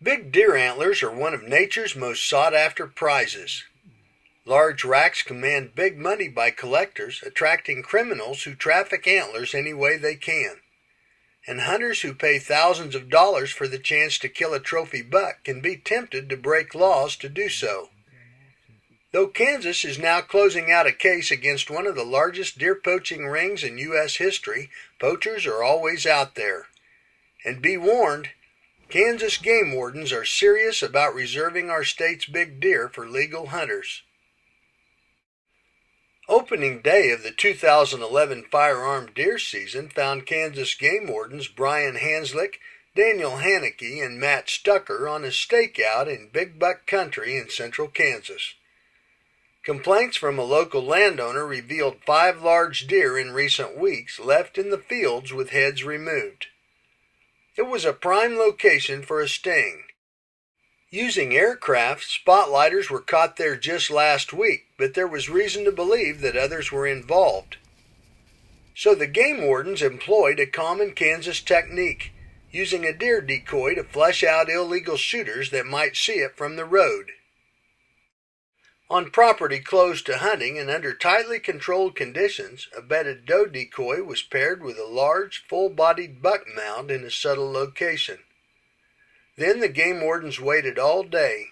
Big deer antlers are one of nature's most sought-after prizes. Large racks command big money by collectors, attracting criminals who traffic antlers any way they can. And hunters who pay thousands of dollars for the chance to kill a trophy buck can be tempted to break laws to do so. Though Kansas is now closing out a case against one of the largest deer poaching rings in U.S. history, poachers are always out there. And be warned, Kansas Game Wardens are serious about reserving our state's big deer for legal hunters. Opening day of the 2011 firearm deer season found Kansas Game Wardens Brian Hanslick, Daniel Haneke, and Matt Stucker on a stakeout in big buck country in central Kansas. Complaints from a local landowner revealed 5 large deer in recent weeks left in the fields with heads removed. It was a prime location for a sting. Using aircraft, spotlighters were caught there just last week, but there was reason to believe that others were involved. So the game wardens employed a common Kansas technique, using a deer decoy to flush out illegal shooters that might see it from the road. On property closed to hunting and under tightly controlled conditions, a bedded doe decoy was paired with a large, full-bodied buck mound in a subtle location. Then the game wardens waited all day,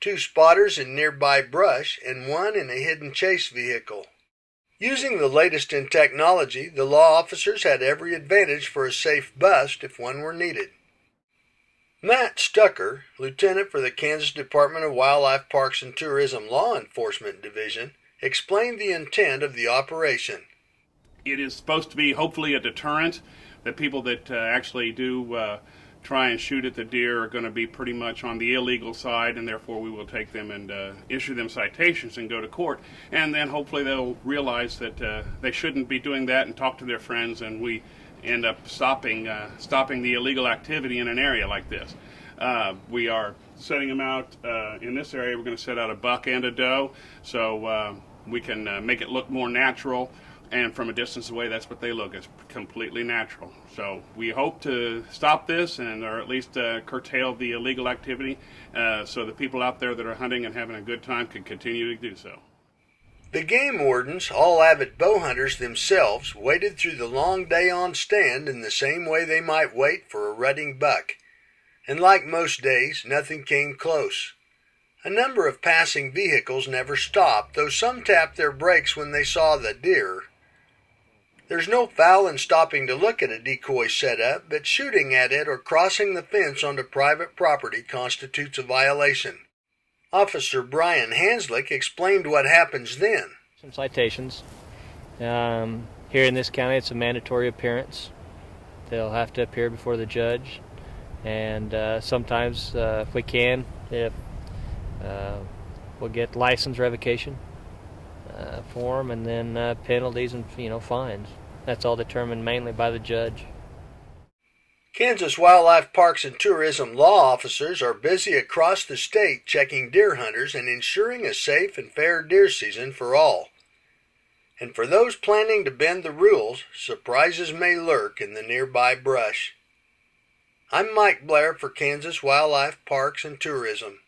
2 spotters in nearby brush and 1 in a hidden chase vehicle. Using the latest in technology, the law officers had every advantage for a safe bust if one were needed. Matt Stucker, lieutenant for the Kansas Department of Wildlife, Parks and Tourism Law Enforcement Division, explained the intent of the operation. It is supposed to be hopefully a deterrent. The people that actually do try and shoot at the deer are going to be pretty much on the illegal side, and therefore we will take them and issue them citations and go to court. And then hopefully they'll realize that they shouldn't be doing that and talk to their friends, and we end up stopping the illegal activity in an area like this. We are setting them out in this area. We're going to set out a buck and a doe, so we can make it look more natural. And from a distance away, that's what they look. It's completely natural. So we hope to stop this and or at least curtail the illegal activity so the people out there that are hunting and having a good time can continue to do so. The game wardens, all avid bow hunters themselves, waited through the long day on stand in the same way they might wait for a rutting buck. And like most days, nothing came close. A number of passing vehicles never stopped, though some tapped their brakes when they saw the deer. There's no foul in stopping to look at a decoy setup, but shooting at it or crossing the fence onto private property constitutes a violation. Officer Brian Hanslick explained what happens then. Some citations. Here in this county, it's a mandatory appearance. They'll have to appear before the judge, and sometimes, if we can, we'll get license revocation for them, and then penalties and fines. That's all determined mainly by the judge. Kansas Wildlife Parks and Tourism law officers are busy across the state checking deer hunters and ensuring a safe and fair deer season for all. And for those planning to bend the rules, surprises may lurk in the nearby brush. I'm Mike Blair for Kansas Wildlife Parks and Tourism.